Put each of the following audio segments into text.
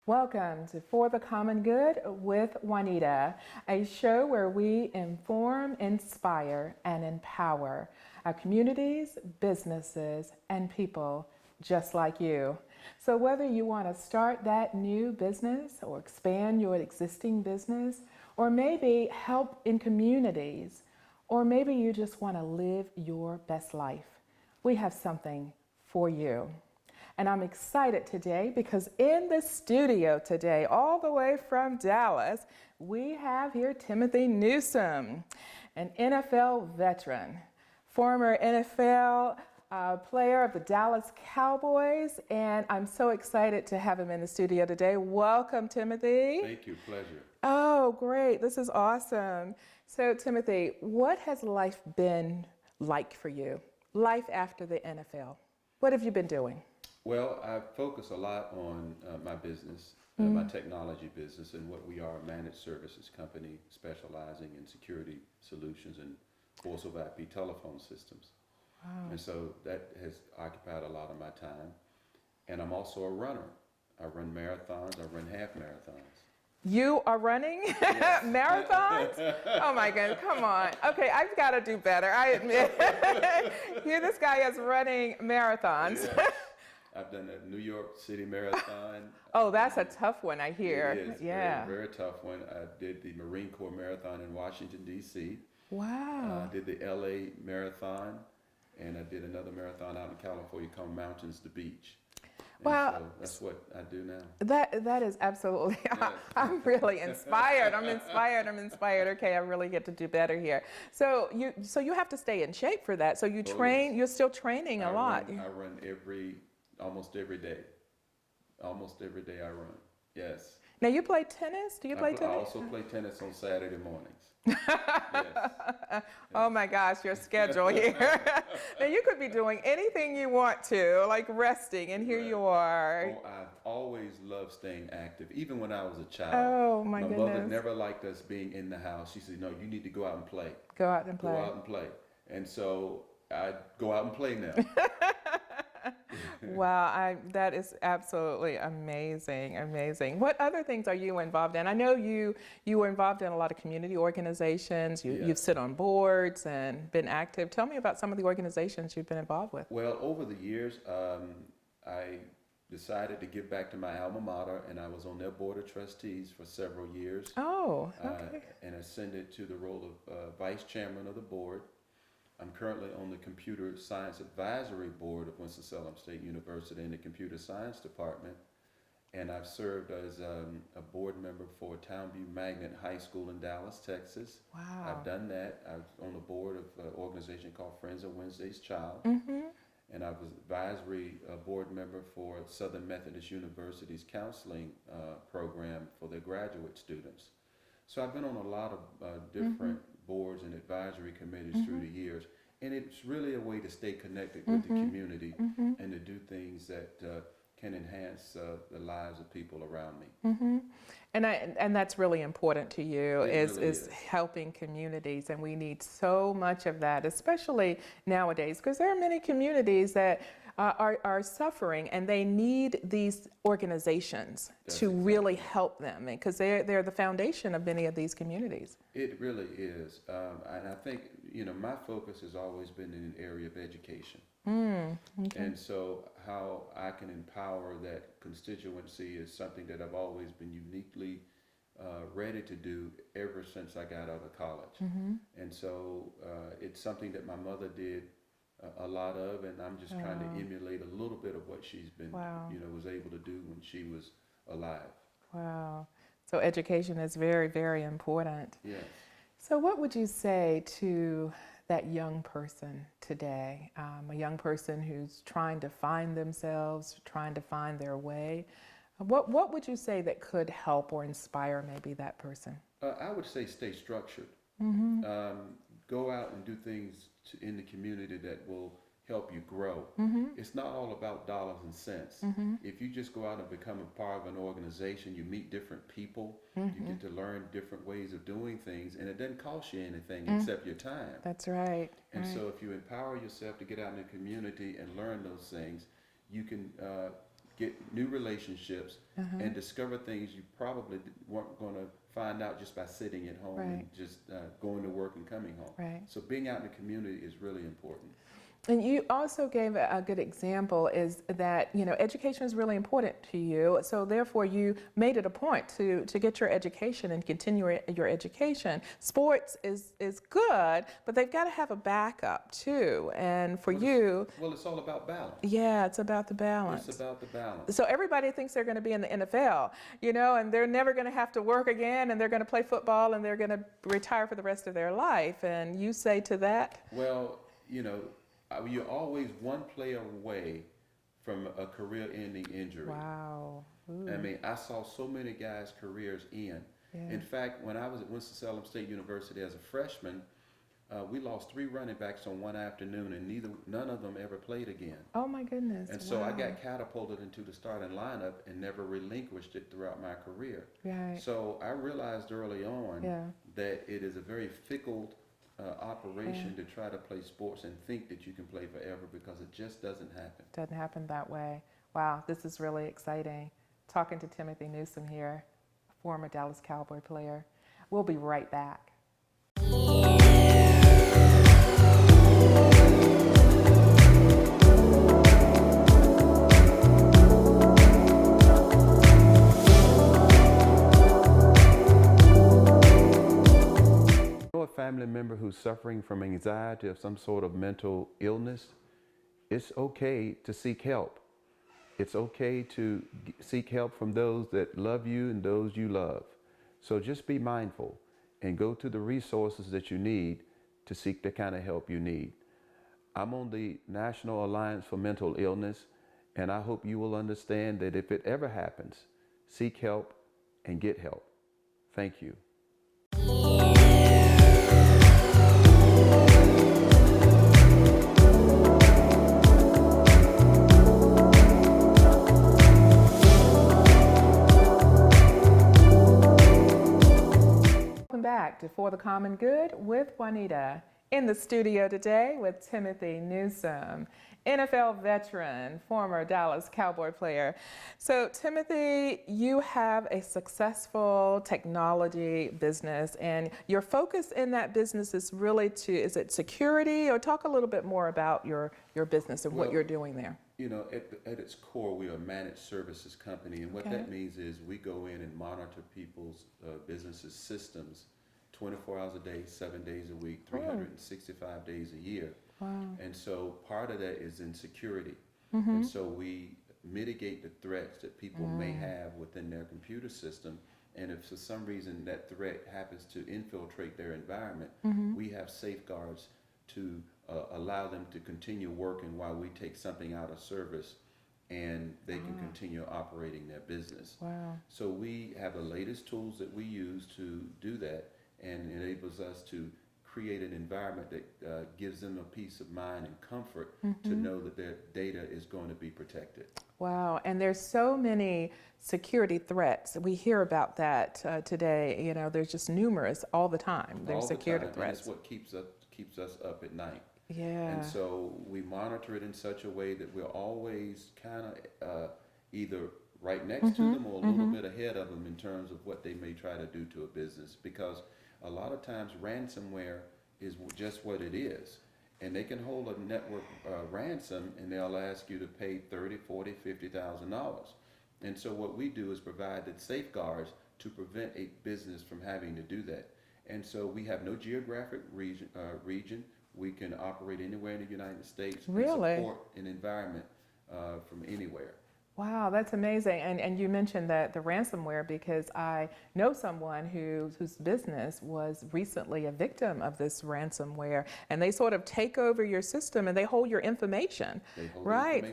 Welcome to For the Common Good with Juanita, a show where we inform, inspire, and empower our communities, businesses, and people just like you. So whether you want to start that new business or expand your existing business, or maybe help in communities, or maybe you just want to live your best life, we have something for you. And I'm excited today because in the studio today, all the way from Dallas, we have here Timothy Newsome, an NFL veteran, former NFL player of the Dallas Cowboys, and I'm so excited to have him in the studio today. Welcome, Timothy. Thank you, pleasure. Oh, great. This is awesome. So, Timothy, what has life been like for you? Life after the NFL. What have you been doing? Well, I focus a lot on my business, my technology business, and what we are, a managed services company specializing in security solutions and voice over IP telephone systems. Wow. And so that has occupied a lot of my time. And I'm also a runner. I run marathons, I run half marathons. You are running Yes. marathons? Oh my God, come on. Okay, I've got to do better, I admit. Here this guy is running marathons. Yes. I've done a New York City Marathon. Oh, that's a tough one, I hear. It is, yeah. very, very tough one. I did the Marine Corps Marathon in Washington, D.C. Wow. I did the L.A. Marathon, and I did another marathon out in California called Mountains to Beach. And Wow. so that's what I do now. That is absolutely, Yes. I'm really inspired. I'm inspired. Okay, I really get to do better here. So you have to stay in shape for that. So you train, yes. You're still training a lot. I run almost every day. Almost every day I run, yes. Now you play tennis? Do you play I tennis? also play tennis on Saturday mornings. Yes. Oh my gosh, your schedule here. Now you could be doing anything you want to, like resting, and here Right. you are. Oh, I've always loved staying active, even when I was a child. Oh my goodness. My mother never liked us being in the house. She said, no, you need to go out and play. Go out and play. Go out and play. And so I go out and play now. Wow, that is absolutely amazing. What other things are you involved in? I know you were involved in a lot of community organizations. You've sit on boards and been active. Tell me about some of the organizations you've been involved with. Well, over the years, I decided to give back to my alma mater, and I was on their board of trustees for several years. Oh, okay. And ascended to the role of vice chairman of the board. I'm currently on the Computer Science Advisory Board of Winston-Salem State University in the Computer Science Department, and I've served as a board member for Townview Magnet High School in Dallas, Texas. Wow. I've done that. I was on the board of an organization called Friends of Wednesday's Child, and I was advisory board member for Southern Methodist University's counseling program for their graduate students. So I've been on a lot of different boards and advisory committees through the years, and it's really a way to stay connected with the community and to do things that can enhance the lives of people around me. And that's really important to you, It really is helping communities, and we need so much of that, especially nowadays, because there are many communities that are suffering, and they need these organizations to really help them, because they're the foundation of many of these communities. It really is, and I think my focus has always been in an area of education. Okay. And so how I can empower that constituency is something that I've always been uniquely ready to do ever since I got out of college. And so it's something that my mother did a lot of, and I'm just trying to emulate a little bit of what she's been, was able to do when she was alive. Wow. So education is very, very important. Yes. So what would you say to that young person today, a young person who's trying to find themselves, trying to find their way? What would you say that could help or inspire maybe that person? I would say stay structured. Go out and do things in the community that will help you grow. It's not all about dollars and cents. If you just go out and become a part of an organization, you meet different people, you get to learn different ways of doing things, and it doesn't cost you anything except your time. That's right. And so if you empower yourself to get out in the community and learn those things, you can get new relationships, and discover things you probably weren't going to find out just by sitting at home and just going to work and coming home. Right. So being out in the community is really important. And you also gave a good example is that, education is really important to you. So therefore you made it a point to get your education and continue your education. Sports is good, but they've got to have a backup too. And for you... Well, it's all about balance. Yeah, it's about the balance. It's about the balance. So everybody thinks they're going to be in the NFL, and they're never going to have to work again, and they're going to play football, and they're going to retire for the rest of their life. And you say to that? Well, you're always one player away from a career-ending injury. Wow. Ooh. I mean, I saw so many guys' careers end. Yeah. In fact, when I was at Winston-Salem State University as a freshman, we lost 3 running backs on one afternoon, and none of them ever played again. Oh my goodness. And so I got catapulted into the starting lineup and never relinquished it throughout my career. Right. So I realized early on that it is a very fickle operation to try to play sports and think that you can play forever, because it just doesn't happen. Doesn't happen that way. Wow, this is really exciting. Talking to Timothy Newsome here, former Dallas Cowboy player. We'll be right back. Family member who's suffering from anxiety or some sort of mental illness, it's okay to seek help. It's okay to seek help from those that love you and those you love. So just be mindful and go to the resources that you need to seek the kind of help you need. I'm on the National Alliance for Mental Illness, and I hope you will understand that if it ever happens, seek help and get help. Thank you. Back to For the Common Good with Juanita. In the studio today with Timothy Newsome, NFL veteran, former Dallas Cowboy player. So Timothy, you have a successful technology business, and your focus in that business is really is it security, or talk a little bit more about your business and what you're doing there. At its core, we are a managed services company, and what that means is we go in and monitor people's businesses' systems 24 hours a day, 7 days a week, 365 days a year. Wow. And so part of that is in security. And so we mitigate the threats that people may have within their computer system. And if for some reason that threat happens to infiltrate their environment, we have safeguards to allow them to continue working while we take something out of service, and they can continue operating their business. Wow. So we have the latest tools that we use to do that, and enables us to create an environment that gives them a peace of mind and comfort to know that their data is going to be protected. Wow, and there's so many security threats. We hear about that today. There's just numerous all the time. There's security threats. And it's what keeps us up at night. Yeah. And so we monitor it in such a way that we're always kind of either right next to them or a little bit ahead of them in terms of what they may try to do to a business, because a lot of times ransomware is just what it is. And they can hold a network ransom, and they'll ask you to pay $30,000, $40,000, $50,000. And so what we do is provide the safeguards to prevent a business from having to do that. And so we have no geographic region. We can operate anywhere in the United States. Really? And support an environment from anywhere. Wow, that's amazing. And you mentioned that the ransomware, because I know someone whose business was recently a victim of this ransomware, and they sort of take over your system and they hold your information,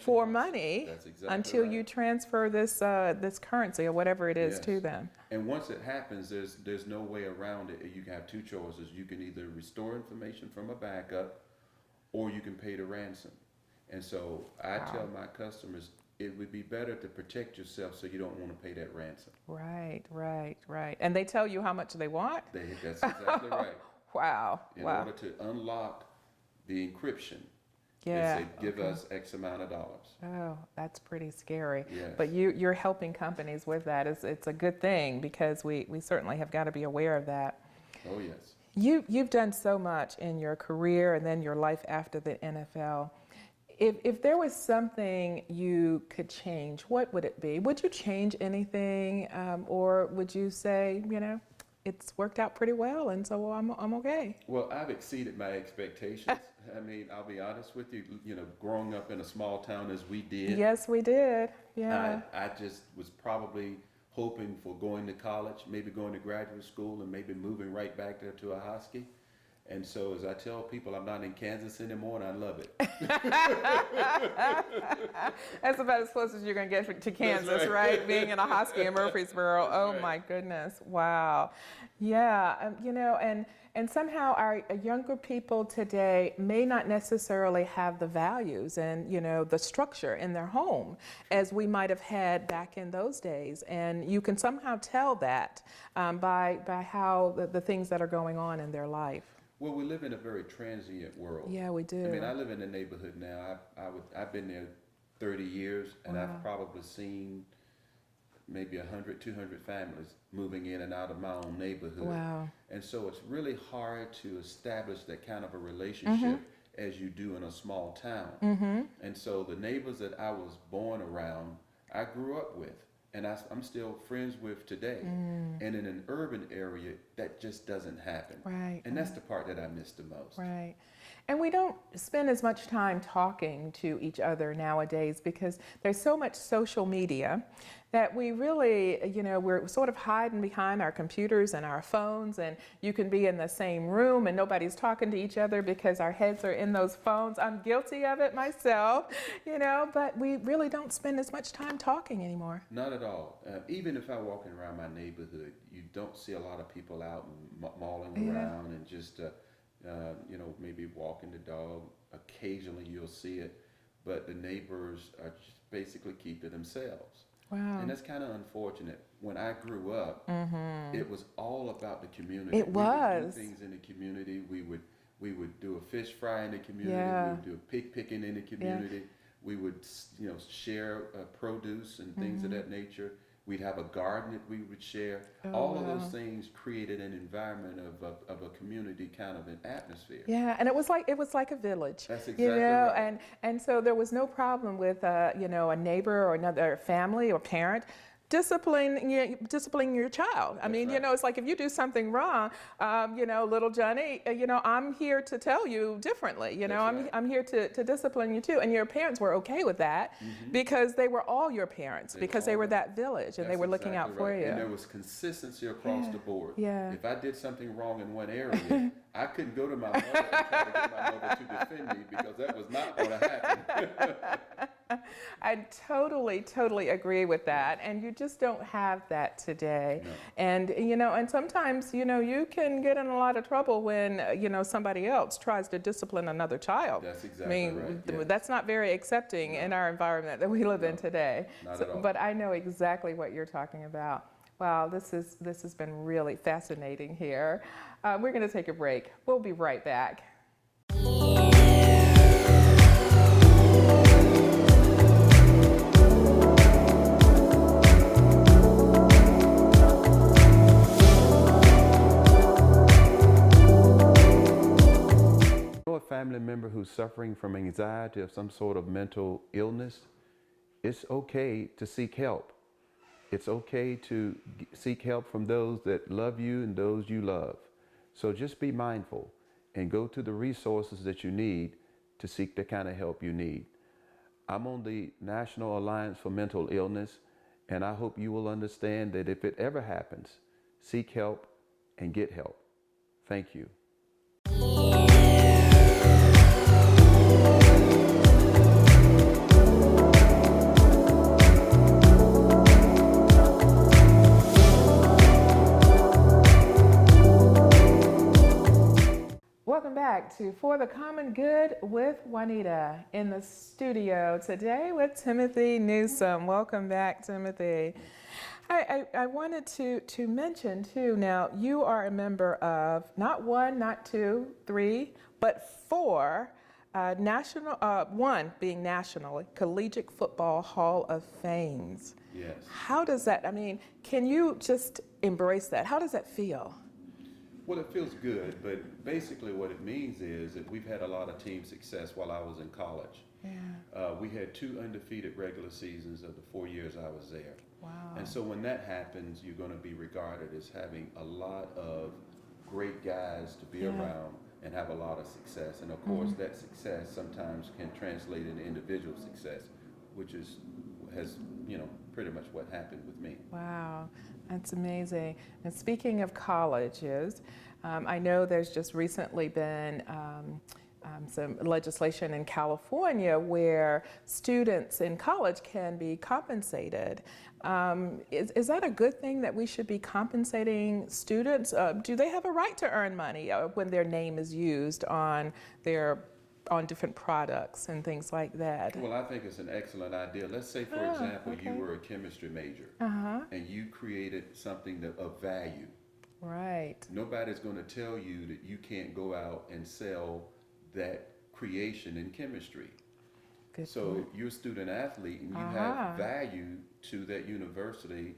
for money. That's exactly until you transfer this this currency or whatever it is to them. And once it happens, there's no way around it. You can have two choices. You can either restore information from a backup, or you can pay the ransom. And so I tell my customers, it would be better to protect yourself so you don't want to pay that ransom. Right. And they tell you how much they want? That's exactly right. Wow. In order to unlock the encryption, Yeah. They say, give okay. us X amount of dollars. Oh, that's pretty scary. Yes. But you're helping companies with that. It's a good thing because we certainly have got to be aware of that. Oh, yes. You've done so much in your career and then your life after the NFL. If there was something you could change, what would it be? Would you change anything, or would you say, it's worked out pretty well, and so I'm okay? Well, I've exceeded my expectations. I mean, I'll be honest with you, growing up in a small town as we did. Yes, we did. Yeah. I just was probably hoping for going to college, maybe going to graduate school, and maybe moving right back there to a Husky. And so, as I tell people, I'm not in Kansas anymore, and I love it. That's about as close as you're going to get to Kansas, right? Being in a Husky in Murfreesboro. Oh, my goodness. Wow. Yeah. And somehow our younger people today may not necessarily have the values and, the structure in their home as we might have had back in those days. And you can somehow tell that by how the things that are going on in their life. Well, we live in a very transient world. Yeah, we do. I mean, I live in a neighborhood now. I've been there 30 years, and Wow. I've probably seen maybe 100, 200 families moving in and out of my own neighborhood. Wow. And so it's really hard to establish that kind of a relationship as you do in a small town. Mm-hmm. And so the neighbors that I was born around, I grew up with, and I'm still friends with today. And in an urban area, that just doesn't happen. Right. And that's the part that I miss the most. Right. And we don't spend as much time talking to each other nowadays because there's so much social media that we really, we're sort of hiding behind our computers and our phones, and you can be in the same room and nobody's talking to each other because our heads are in those phones. I'm guilty of it myself, but we really don't spend as much time talking anymore. Not at all. Even if I'm walking around my neighborhood, you don't see a lot of people out and mauling around and just, maybe walking the dog. Occasionally you'll see it, but the neighbors are just basically keep to themselves. Wow. And that's kind of unfortunate. When I grew up, it was all about the community. It was. We would do things in the community. We would do a fish fry in the community. Yeah. We would do a pig picking in the community. Yeah. We would, share produce and things of that nature. We'd have a garden that we would share. All of those things created an environment of a community kind of an atmosphere. Yeah, and it was like a village. That's exactly right. And so there was no problem with a neighbor or another family or parent disciplining your child. I mean, right. It's like if you do something wrong, little Johnny, I'm here to tell you differently. I'm here to discipline you too. And your parents were okay with that because they were all your parents, because they were that village and they were looking out for you. And there was consistency across the board. Yeah. If I did something wrong in one area, I couldn't go to my mother and try to get my mother to defend me because that was not going to happen. I totally agree with that. And you just don't have that today. No. And, and sometimes, you can get in a lot of trouble when, somebody else tries to discipline another child. That's exactly right. Yes. That's not very accepting in our environment that we live in today. Not at all. But I know exactly what you're talking about. Wow, this has been really fascinating here. We're going to take a break. We'll be right back. A family member who's suffering from anxiety or some sort of mental illness, it's okay to seek help. It's okay to seek help from those that love you and those you love. So just be mindful and go to the resources that you need to seek the kind of help you need. I'm on the National Alliance for Mental Illness, and I hope you will understand that if it ever happens, seek help and get help. Thank you. Welcome back to For the Common Good with Juanita in the studio today with Timothy Newsome. Welcome back, Timothy. I wanted to mention too, now you are a member of not one, not two, three, but four One being national, Collegiate Football Hall of Fames. Yes. How does that, I mean, can you just embrace that? How does that feel? Well, it feels good, but basically what it means is that we've had a lot of team success while I was in college. Yeah. We had 2 undefeated regular seasons of the 4 years I was there. Wow. And so when that happens, you're going to be regarded as having a lot of great guys to be Yeah. around and have a lot of success. And of course, that success sometimes can translate into individual success, which has pretty much what happened with me. Wow, that's amazing. And speaking of colleges, I know there's just recently been some legislation in California where students in college can be compensated. Is that a good thing that we should be compensating students? Do they have a right to earn money when their name is used on different products and things like that? Well, I think it's an excellent idea. Let's say, for example, you were a chemistry major and you created something of value. Right. Nobody's going to tell you that you can't go out and sell that creation in chemistry. Good So point. you're a student athlete and you have value to that university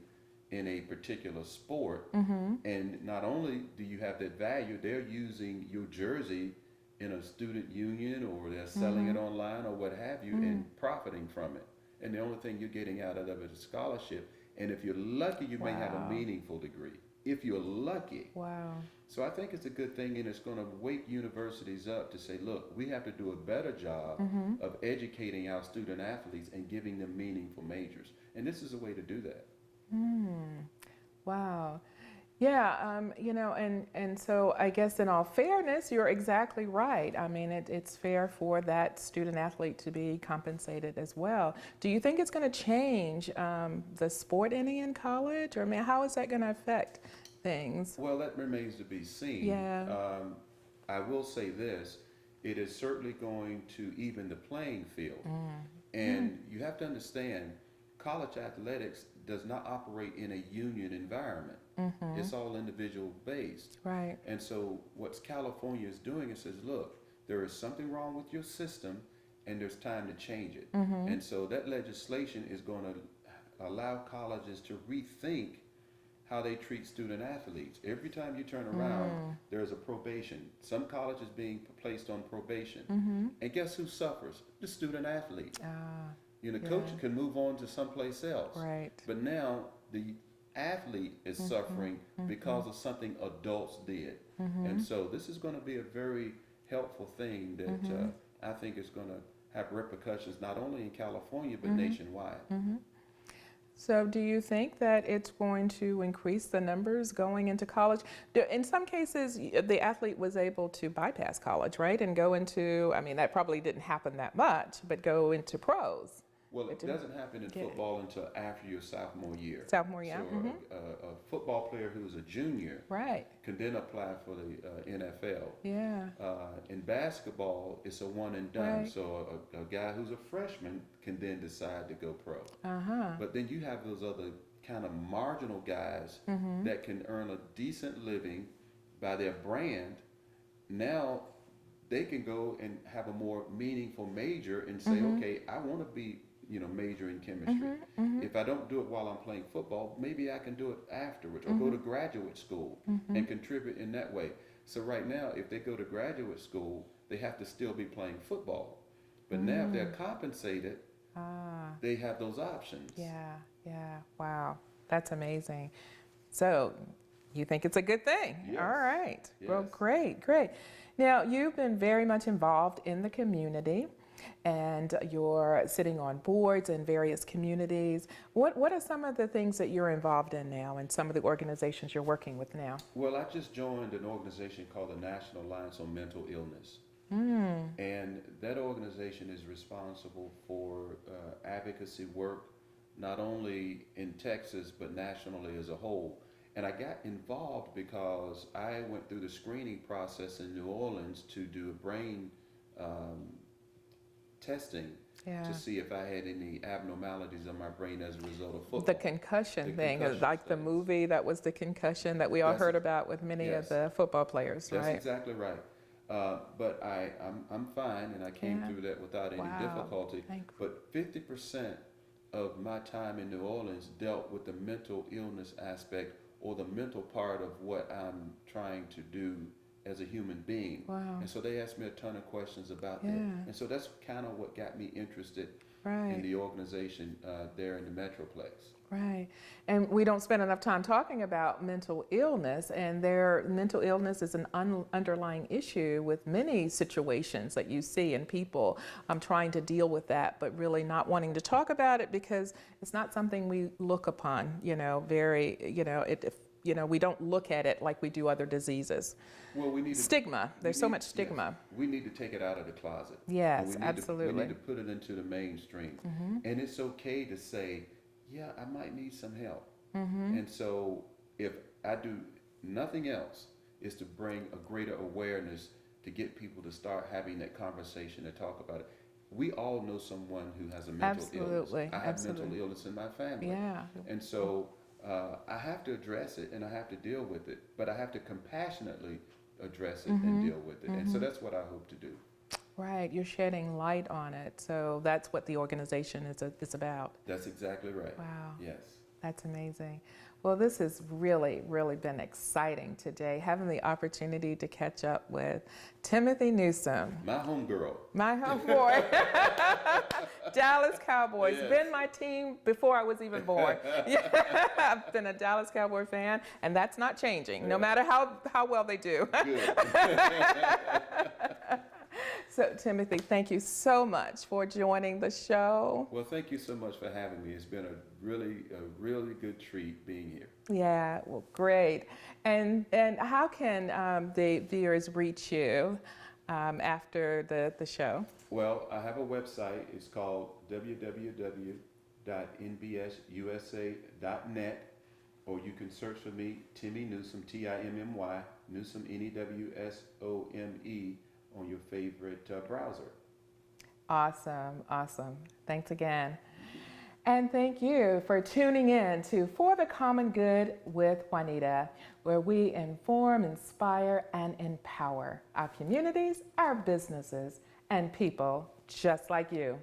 in a particular sport. And not only do you have that value, they're using your jersey in a student union, or they're selling it online or what have you, and profiting from it. And the only thing you're getting out of it is a scholarship. And if you're lucky, you may have a meaningful degree. If you're lucky. Wow. So I think it's a good thing, and it's going to wake universities up to say, look, we have to do a better job of educating our student athletes and giving them meaningful majors. And this is a way to do that. Wow. Yeah, and so I guess in all fairness, you're exactly right. I mean, it's fair for that student athlete to be compensated as well. Do you think it's going to change the sport any in college? Or, I mean, how is that going to affect things? Well, that remains to be seen. Yeah. I will say this, it is certainly going to even the playing field. And you have to understand, college athletics does not operate in a union environment. It's all individual based. Right. And so what California is doing is says, look, there is something wrong with your system and there's time to change it. And so that legislation is going to allow colleges to rethink how they treat student athletes. Every time you turn around, there's a probation. Some colleges being placed on probation. And guess who suffers? The student athlete. Coach can move on to someplace else. Right. But now the athlete is suffering because of something adults did. And so this is going to be a very helpful thing that I think is going to have repercussions not only in California but nationwide. So do you think that it's going to increase the numbers going into college? In some cases, the athlete was able to bypass college, right? And go into, I mean, that probably didn't happen that much, but go into pros. Well, it doesn't happen in football until after your sophomore year. Sophomore year. So a football player who is a junior can then apply for the NFL. Yeah. In basketball, it's a one and done. Right. So a guy who's a freshman can then decide to go pro. But then you have those other kind of marginal guys that can earn a decent living by their brand. Now they can go and have a more meaningful major and say, okay, I want to be major in chemistry. If I don't do it while I'm playing football, maybe I can do it afterwards or go to graduate school and contribute in that way. So right now, if they go to graduate school, they have to still be playing football. But now if they're compensated, they have those options. Yeah. Wow. That's amazing. So you think it's a good thing? Yes. All right. Yes. Well, great. Now, you've been very much involved in the community, and you're sitting on boards in various communities. What are some of the things that you're involved in now and some of the organizations you're working with now? Well, I just joined an organization called the National Alliance on Mental Illness. And that organization is responsible for advocacy work, not only in Texas, but nationally as a whole. And I got involved because I went through the screening process in New Orleans to do a brain testing to see if I had any abnormalities in my brain as a result of football. The concussion thing, concussion like the studies. movie that was the concussion that we all That's heard about with many of yes. the football players, That's right? exactly right. But I'm fine, and I came Yeah. through that without any Wow. difficulty. Thank But 50% of my time in New Orleans dealt with the mental illness aspect or the mental part of what I'm trying to do as a human being. Wow. And so they asked me a ton of questions about that. Yeah. And so that's kind of what got me interested in Right. the organization there in the Metroplex. Right. And we don't spend enough time talking about mental illness, and mental illness is an underlying issue with many situations that you see in people trying to deal with that, but really not wanting to talk about it because it's not something we look upon, very, we don't look at it like we do other diseases. Well, we need to, Stigma. There's so much stigma. yes, we need to take it out of the closet. Yes, we absolutely. we need to put it into the mainstream. And it's okay to say, yeah, I might need some help. And so if I do nothing else, is to bring a greater awareness to get people to start having that conversation and talk about it. We all know someone who has a mental illness. I have mental illness in my family. Yeah. And so I have to address it and I have to deal with it, but I have to compassionately address it and deal with it. And so that's what I hope to do. Right, you're shedding light on it. So that's what the organization is about. That's exactly right. Wow. Yes. That's amazing. Well, this has really, really been exciting today, having the opportunity to catch up with Timothy Newsome. My homegirl. My homeboy. Dallas Cowboys. Yes. Been my team before I was even born. Yeah, I've been a Dallas Cowboy fan, and that's not changing, no matter how well they do. Good. So, Timothy, thank you so much for joining the show. Well, thank you so much for having me. It's been a really good treat being here. Yeah, well, great. And how can the viewers reach you after the show? Well, I have a website. It's called www.nbsusa.net, or you can search for me, Timmy Newsome, Timmy, Newsome, Newsome, on your favorite browser. Awesome, awesome. Thanks again. And thank you for tuning in to For the Common Good with Juanita, where we inform, inspire, and empower our communities, our businesses, and people just like you.